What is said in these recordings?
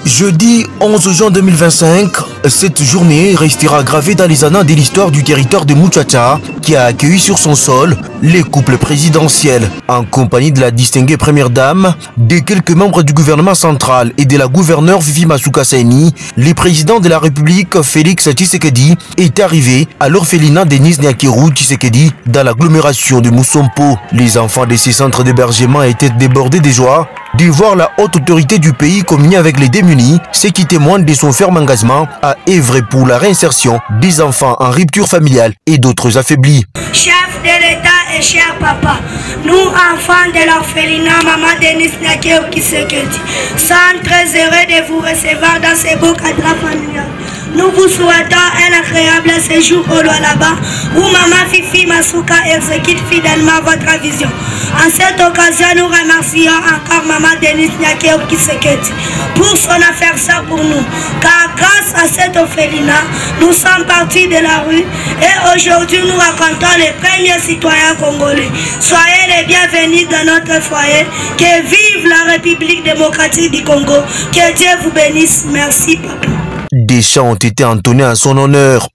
Jeudi 11 juin 2025, cette journée restera gravée dans les annales de l'histoire du territoire de Muchacha, qui a accueilli sur son sol les couples présidentiels, en compagnie de la distinguée première dame, de quelques membres du gouvernement central et de la gouverneure Fifi Masuka Saini. Le président de la République, Félix Tshisekedi, est arrivé à l'orphelinat Denis Nyakeru Tshisekedi dans l'agglomération de Musompo. Les enfants de ces centres d'hébergement étaient débordés de joie de voir la haute autorité du pays communier avec les démunis, ce qui témoigne de son ferme engagement à œuvrer pour la réinsertion des enfants en rupture familiale et d'autres affaiblis. Chef de l'État et cher papa, nous enfants de l'orphelinat Maman Denis Nyakeru Tshisekedi, sommes très heureux de vous recevoir dans ce beau cadre familial. Nous vous souhaitons un agréable séjour au Lualaba où Maman Fifi Masuka exécute fidèlement votre vision. En cette occasion, nous remercions encore Maman Denis Nyakeru Tshisekedi pour son affaire pour nous. Car grâce à cet orphelinat, nous sommes partis de la rue et aujourd'hui nous racontons les premiers citoyens congolais. Soyez les bienvenus dans notre foyer. Que vive la République démocratique du Congo. Que Dieu vous bénisse. Merci papa. Des chants ont été entonnés en son honneur.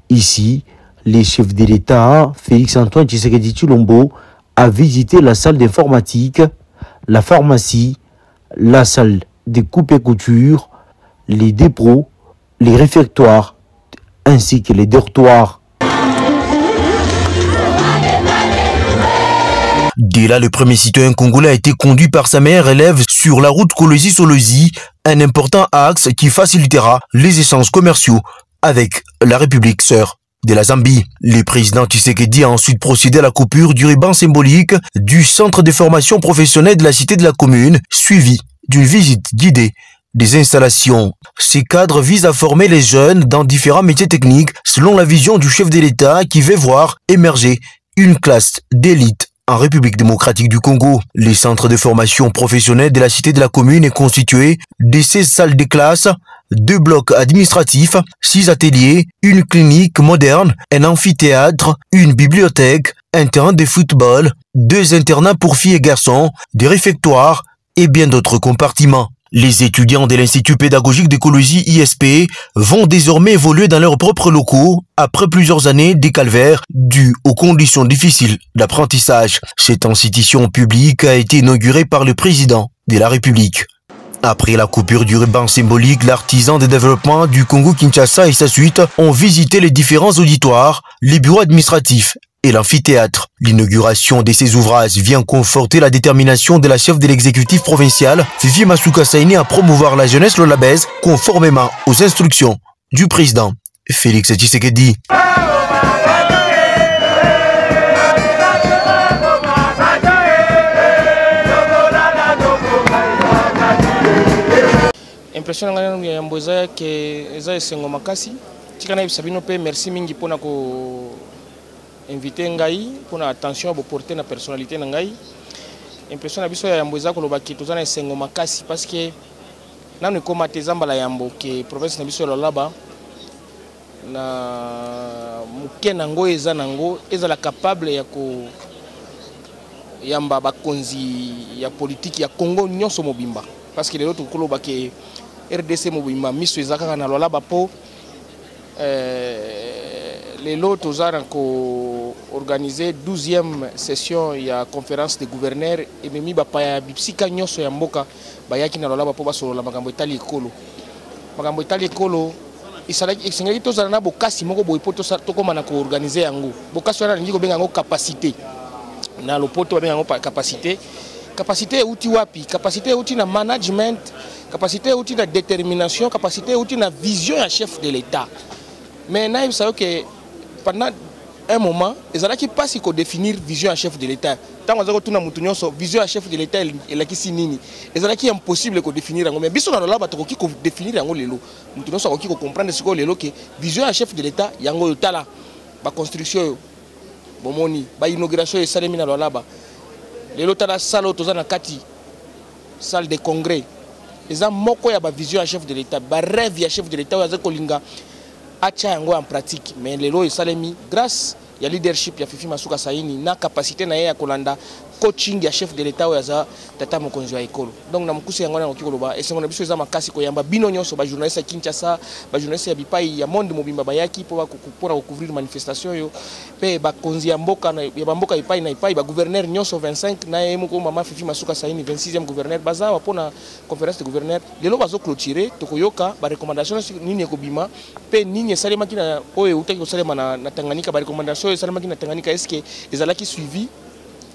Ici, les chefs de l'État, Félix-Antoine Tshisekedi Tshilombo, a visité la salle d'informatique, la pharmacie, la salle de coupe et couture, les dépôts, les réfectoires, ainsi que les dortoirs. Dès là, le premier citoyen congolais a été conduit par sa mère élève sur la route Kolwezi-Solwezi, un important axe qui facilitera les échanges commerciaux avec la République sœur de la Zambie. Le président Tshisekedi a ensuite procédé à la coupure du ruban symbolique du centre de formation professionnelle de la cité de la commune, suivi d'une visite guidée des installations. Ces cadres visent à former les jeunes dans différents métiers techniques selon la vision du chef de l'État qui veut voir émerger une classe d'élite en République démocratique du Congo. Les centres de formation professionnelle de la cité de la commune est constitué de 16 salles de classe, 2 blocs administratifs, 6 ateliers, une clinique moderne, un amphithéâtre, une bibliothèque, un terrain de football, 2 internats pour filles et garçons, des réfectoires et bien d'autres compartiments. Les étudiants de l'Institut pédagogique de Kolwezi ISP vont désormais évoluer dans leurs propres locaux après plusieurs années de calvaire dues aux conditions difficiles d'apprentissage. Cette institution publique a été inaugurée par le président de la République. Après la coupure du ruban symbolique, l'artisan de développement du Congo-Kinshasa et sa suite ont visité les différents auditoires, les bureaux administratifs et l'amphithéâtre. L'inauguration de ces ouvrages vient conforter la détermination de la chef de l'exécutif provincial, Fifi Masuka Saini, à promouvoir la jeunesse lualabaise conformément aux instructions du président Félix Tshisekedi. Impression ngana ya mboza ke eza esengo makasi tikana ibisabino pe merci mingi pona ko invité ngai pona attention bo porter na personnalité na ngai. Impression na biso ya mboza ko loba ki tozana esengo makasi parce que nanu koma tezamba la yambo ke province na biso lolaba na mukena ngo eza nango eza la capable ya ko yamba bakonzi ya politique ya Congo nyonso mobimba parce que les autres koloba ke RDC mobimba miso ezaka na lolaba po les lots ont organisé 12e session ya conférence des gouverneurs et memi bapaya bipsika nyonso ya mboka bayaki na lolaba po basolola makambo etali ekolo isalaki esengeli tozala na bokasi moko boye po tokoma na koorganize yango bokasi wana lingi kobenga yango capacité na lopoto babenga yango capacité outi wapi capacité outi na management capacité outi na détermination capacité outi na vision ya chef de l'État mais na vous savez que pendant un moment ils allaient qui passe qu'on définir vision à chef de l'État tant qu'on a tout na mutunyoso vision à chef de l'État elle a qui sinini ils allaient qui impossible qu'on définir mais biso na là bato qui définir yango lelo mutunyoso qui comprendre ce que lelo que vision à chef de l'État yango yotala ba construction bomoni ba inauguration et salemi na là bas lelo tala salle tozana kati salle de congrès ils ont moko ya ba vision à chef de l'État ba rêve ya chef de l'État ya kolinga acha yango en pratique mais lelo et salemi grâce ya leadership ya Fifi Masuka Saini na capacité na ya kolanda coaching ya chef de l'état ou ya tata mokonzi wa ekolo. Donc na mukuse yango na okikoloba esengo na biso eza makasi koyamba bino nyonso ba journaliste ya Kinshasa, ba journaliste ya bipai ya monde mobimba bayaki pour couvrir manifestation yo pe ba konzi ya mboka na ya mboka ipai na ipai ba gouverneur nyonso 25 na yemoko mama Fifi Masuka Saini 26e gouverneur baza wa pona conférence de gouverneur lelo bazo clôturer tokoyoka ba recommandation nini ekobima pe nini esalema kina oyo utaki kosalema na Tanganyika ba recommandation esalema kina Tanganyika est-ce que ezalaki suivi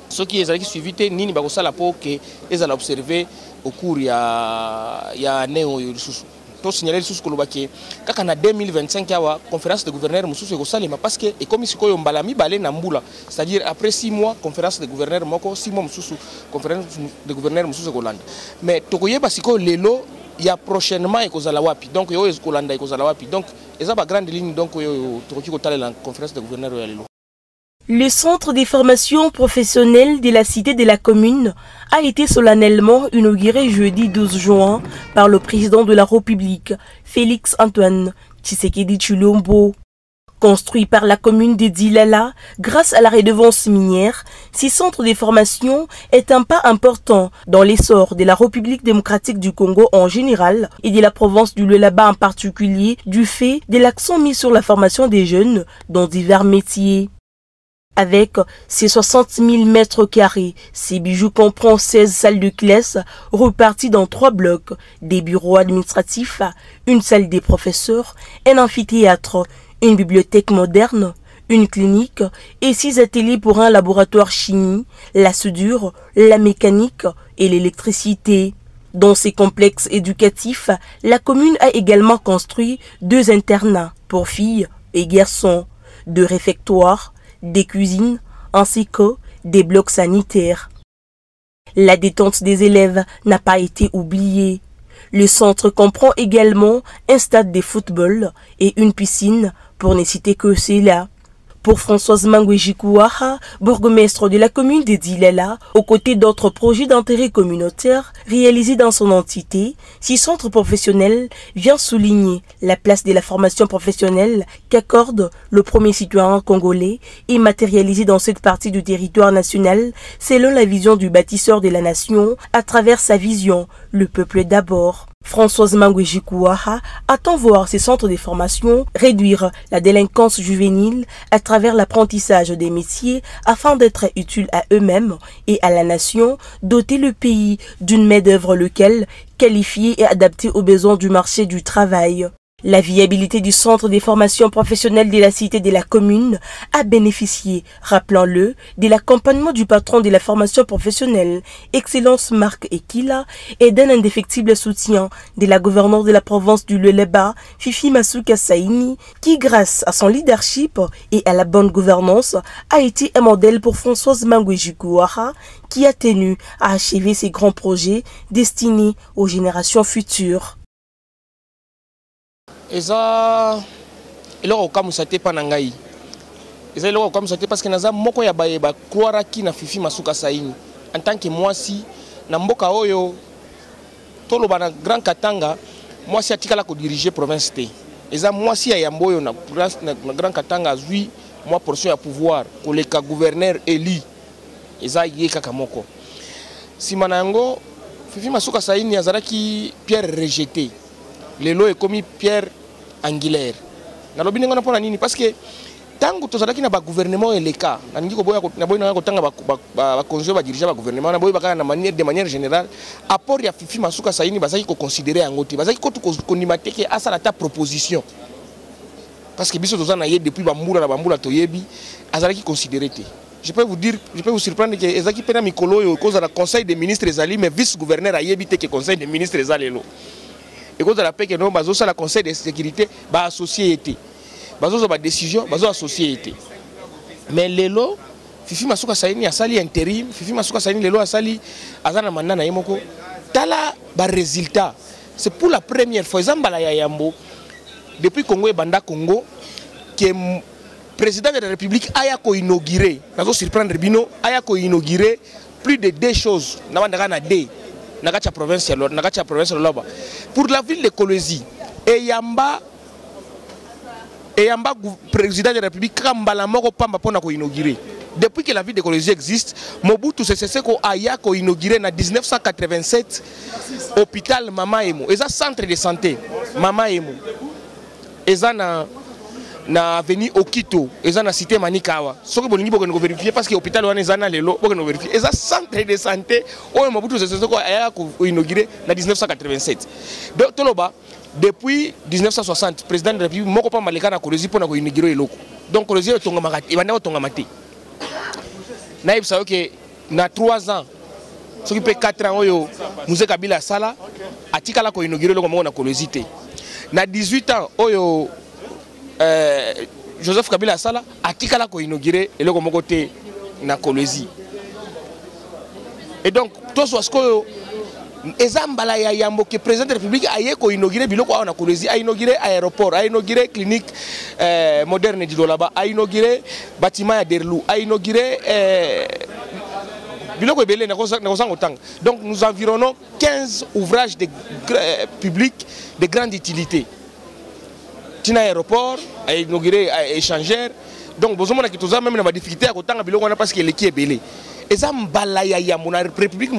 ce qui est suivi te nini bakosala po ke ezala observer au cours ya neo yususu to signaler lisusu koloba ke kaka na 2025 awa conférence de gouverneur mususu ekosalema parce que ekomi sikoyo mbala mibale na mbula, c'est-à-dire après 6 mois conférence de gouverneur moko 6 mois mususu conférence de gouverneur mususu kolanda mais tokoyeba sikoyo lelo ya prochainement ekozala wapi donc yo ekolanda ekozala wapi donc eza ba grande ligne donc yo tokoki kotalela la conférence de gouverneur ya lelo. Le centre des formations professionnelles de la cité de la commune a été solennellement inauguré jeudi 12 juin par le président de la République, Félix Antoine Tshisekedi Tshilombo. Construit par la commune de Dilala grâce à la redevance minière, ce centre de formation est un pas important dans l'essor de la République démocratique du Congo en général et de la province du Lualaba en particulier du fait de l'accent mis sur la formation des jeunes dans divers métiers. Avec ses 60 000 mètres carrés, ces bijoux comprend 16 salles de classe reparties dans 3 blocs, des bureaux administratifs, une salle des professeurs, un amphithéâtre, une bibliothèque moderne, une clinique et 6 ateliers pour un laboratoire chimie, la soudure, la mécanique et l'électricité. Dans ces complexes éducatifs, la commune a également construit 2 internats pour filles et garçons, 2 réfectoires, des cuisines ainsi que des blocs sanitaires. La détente des élèves n'a pas été oubliée. Le centre comprend également un stade de football et une piscine pour ne citer que cela. Pour Françoise Mangwejikouaha, bourgmestre de la commune de Dilala, aux côtés d'autres projets d'intérêt communautaire réalisés dans son entité, ce centre professionnel vient souligner la place de la formation professionnelle qu'accorde le premier citoyen congolais et matérialisé dans cette partie du territoire national selon la vision du bâtisseur de la nation à travers sa vision, le peuple d'abord. Françoise Mangwejikouaha attend voir ces centres de formation réduire la délinquance juvénile à travers l'apprentissage des métiers afin d'être utiles à eux-mêmes et à la nation, doter le pays d'une main-d'œuvre locale qualifiée et adaptée aux besoins du marché du travail. La viabilité du centre des formations professionnelles de la cité de la commune a bénéficié, rappelons-le, de l'accompagnement du patron de la formation professionnelle, Excellence Marc Ekila, et d'un indéfectible soutien de la gouverneure de la province du Lualaba, Fifi Masuka Saini, qui, grâce à son leadership et à la bonne gouvernance, a été un modèle pour Françoise Mangwejikouaha, qui a tenu à achever ses grands projets destinés aux générations futures. Eza eloko okamusa te pa na ngai eza eloko okamusa te parce que naza moko ya bayeba croire ki na Fifi Masuka Saini en tant que mwasi na mboka oyo toloba na Grand Katanga mwasi atikala ko diriger province te eza mwasi ya yambo oyo na Grand Katanga azui mwa portion ya pouvoir koleka gouverneur élu eza ye kaka moko sima na yango Fifi Masuka Saini azalaki pierre rejeté lelo ekomi pierre angulaire. Nalobi ndenge na nini parce que tango tozalaki na ba gouvernement eleka na ndiko boya na boya na kotanga ba conseiller ba diriger ba gouvernement na boya bakana na manière générale apport ya Fifi Masuka Saini bazaki ko considérer yango te bazaki ko kondimate ke asala ta proposition parce que biso tozana ye depuis ba mbula to yebi azalaki considérer te. Je peux vous surprendre que ezaki pena mikolo yo cause la conseil des ministres ezali mais vice gouverneur a yebi te que conseil des ministres ezalelo. Et quand on a que nous avons le conseil de sécurité, bah associé été, bah la décision, bah associé été. Mais lelo, Fifi Masuka Saini a sali intérim, Fifi Masuka Saini lelo a sali azana manana yemoko. Tala ba résultat. C'est pour la première fois zambala ya yambo depuis Congo et Banda Congo que le président de la République a inauguré. Nazo surprendre bino a inauguré plus de 2 choses. Na bandaka na 2. Nagacha province pour la ville de Kolwezi et Et Yamba, président de la République, Kambala Moko Pamba Pona ko inauguré. Depuis que la ville de Kolwezi existe, Mobutu c'est ko aya ko inauguré en 1987 hôpital Mama Emo. Et ça centre de santé Mama Emo. Et ça na avenue Okito, et ça na cité Manikawa. Ce que vous pouvez vérifier parce que l'hôpital on est lelo, vous pouvez vérifier. Et ça centre de santé, oh Mobutu c'est ko aya ko inauguré en 1987. Donc toloba depuis 1960, président de la République moko pa maleka na Kolwezi pona ko inauguré eloko. Donc Kolwezi tonga makati, ibana tonga mate. Naïb ça que na 3 ans, ce qui peut 4 ans oyo Mousse Kabila sala atikala ko inauguré eloko moko na Kolwezi te. Na 18 ans oyo Joseph Kabila sala atikala ko inauguré eloko moko te na Kolwezi. Et donc tout ce que ezambala ya yambo que président de la République aye ko inauguré biloko na Kolwezi, a inauguré aéroport, a inauguré clinique moderne di Dolaba, a inauguré bâtiment ya Derlou, a inauguré biloko ebele na kosango tang. Donc nous environnons 15 ouvrages publics de grande utilité. Tina aéroport, a inauguré échangeur. Donc besoin na kitoza même na difficulté à kotanga biloko na parce que l'équipe est belé. Et ça mbala ya mon République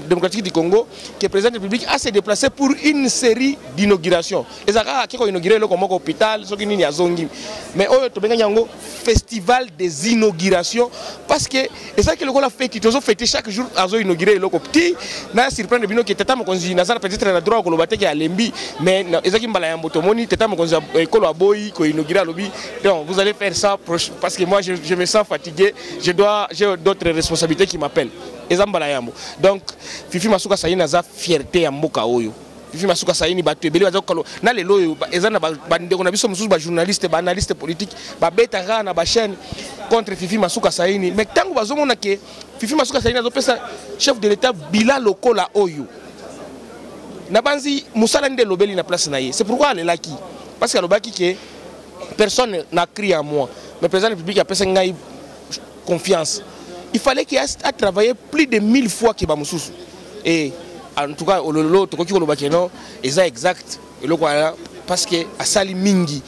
démocratique du Congo que le président de la République a se déplacé pour une série d'inaugurations. Et ça a inauguré le comme hôpital, ce qui n'est pas zongi. Mais on a un festival des inaugurations parce que et ça que le a fait, qui ont fêté chaque jour à inaugurer le petit. Na surprendre bino que tata mo konzi na sana peut-être na droit ko lobate ki alembi mais et ça qui mbala ya motomoni tata mo konzi ko lo boy ko inaugurer lobi. Donc vous allez faire ça parce que moi je me sens fatigué, j'ai d'autres responsabilités qui m'appellent. Donc Fifi Masuka Saini a fierté ya mboka oyo. Fifi Masuka Saini bato ebeli bazo kolo na lelo eza na bandeko na biso mususu ba journaliste ba analyste politique ba beta na ba chaîne contre Fifi Masuka Saini. Mais tango bazomona ke Fifi Masuka Saini azo pesa chef de l'état bila lokola oyo. Na banzi musala nde lobeli na place na ye. C'est pourquoi elle est là qui parce que lobaki que personne n'a crié à moi. Mais le président de la République a pesa ngai confiance. Il fallait qu'il ait travaillé plus de 1000 fois qu'il va Moussous. Et en tout cas, c'est exact. Parce que à Sali Mingi,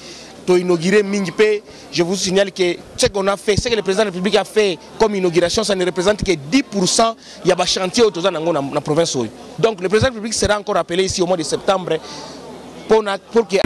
to inauguré Mingi P, je vous signale que ce qu'on a fait, ce que le président de la République a fait comme inauguration, ça ne représente que 10%. Il y a un chantier autour de la province. Donc le président de la République sera encore appelé ici au mois de septembre pour que...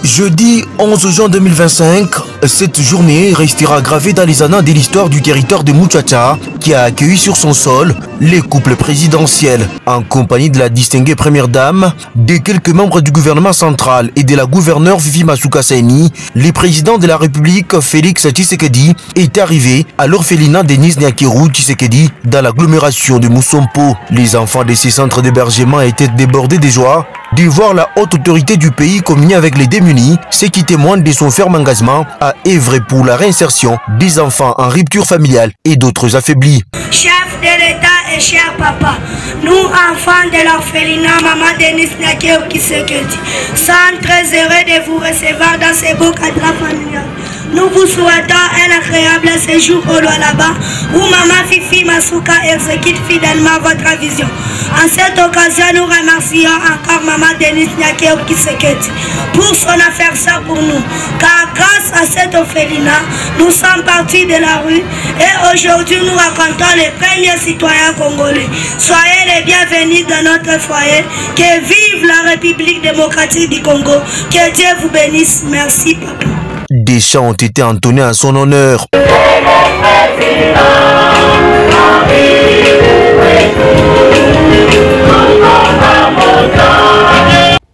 Jeudi 11 juin 2025, cette journée restera gravée dans les annales de l'histoire du territoire de Muchacha qui a accueilli sur son sol les couples présidentiels en compagnie de la distinguée première dame, de quelques membres du gouvernement central et de la gouverneure Fifi Masuka Saini. Le président de la République Félix Tshisekedi est arrivé à l'orphelinat Denis Nyakeru Tshisekedi dans l'agglomération de Moussompo. Les enfants de ces centres d'hébergement étaient débordés de joie de voir la haute autorité du pays communier avec les démunis, ce qui témoigne de son ferme engagement à œuvrer pour la réinsertion des enfants en rupture familiale et d'autres affaiblis. Chef de l'État et cher papa, nous enfants de l'orphelinat Maman Denis Nyakeru Tshisekedi, sommes très heureux de vous recevoir dans ce beau cadre familial. Nous vous souhaitons un agréable séjour au Lualaba où Maman Fifi Masuka exécute fidèlement votre vision. En cette occasion, nous remercions encore Maman Denis Nyakeru Tshisekedi pour son affaire ça pour nous. Car grâce à cet orphelinat, nous sommes partis de la rue et aujourd'hui nous racontons les premiers citoyens congolais. Soyez les bienvenus dans notre foyer. Que vive la République démocratique du Congo. Que Dieu vous bénisse. Merci papa. Des chants ont été entonnés en son honneur.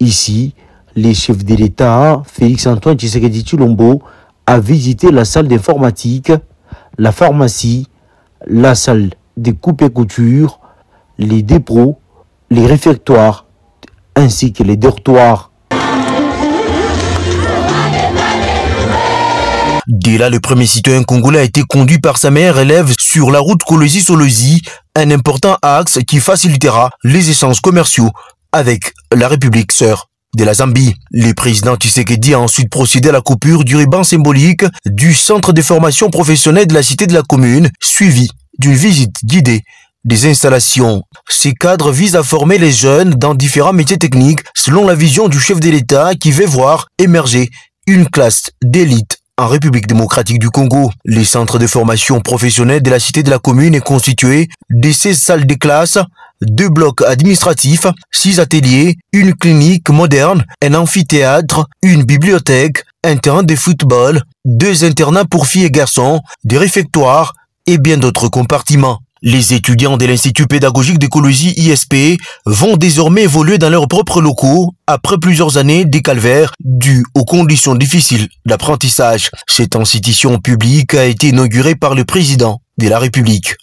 Ici, les chefs de l'État, Félix-Antoine Tshisekedi Tshilombo, a visité la salle d'informatique, la pharmacie, la salle de coupe et couture, les dépôts, les réfectoires, ainsi que les dortoirs. Dès là, le premier citoyen congolais a été conduit par sa mère élève sur la route Kolwezi-Solwezi, un important axe qui facilitera les échanges commerciaux avec la République sœur de la Zambie. Le président Tshisekedi a ensuite procédé à la coupure du ruban symbolique du centre de formation professionnelle de la cité de la commune, suivi d'une visite guidée des installations. Ces cadres visent à former les jeunes dans différents métiers techniques selon la vision du chef de l'État qui veut voir émerger une classe d'élite en République démocratique du Congo. Les centres de formation professionnelle de la cité de la commune est constitué de 16 salles de classe, 2 blocs administratifs, 6 ateliers, une clinique moderne, un amphithéâtre, une bibliothèque, un terrain de football, 2 internats pour filles et garçons, des réfectoires et bien d'autres compartiments. Les étudiants de l'Institut pédagogique d'écologie ISP vont désormais évoluer dans leurs propres locaux après plusieurs années de calvaire dues aux conditions difficiles d'apprentissage. Cette institution publique a été inaugurée par le président de la République.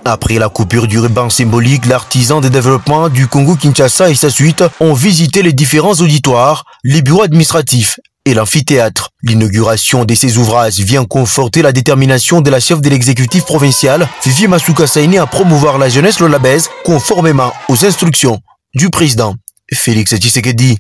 Après la coupure du ruban symbolique, l'artisan de développement du Congo-Kinshasa et sa suite ont visité les différents auditoires, les bureaux administratifs et l'amphithéâtre. L'inauguration de ces ouvrages vient conforter la détermination de la chef de l'exécutif provincial, Fifi Masuka Saini, à promouvoir la jeunesse lolabèze conformément aux instructions du président Félix Tshisekedi.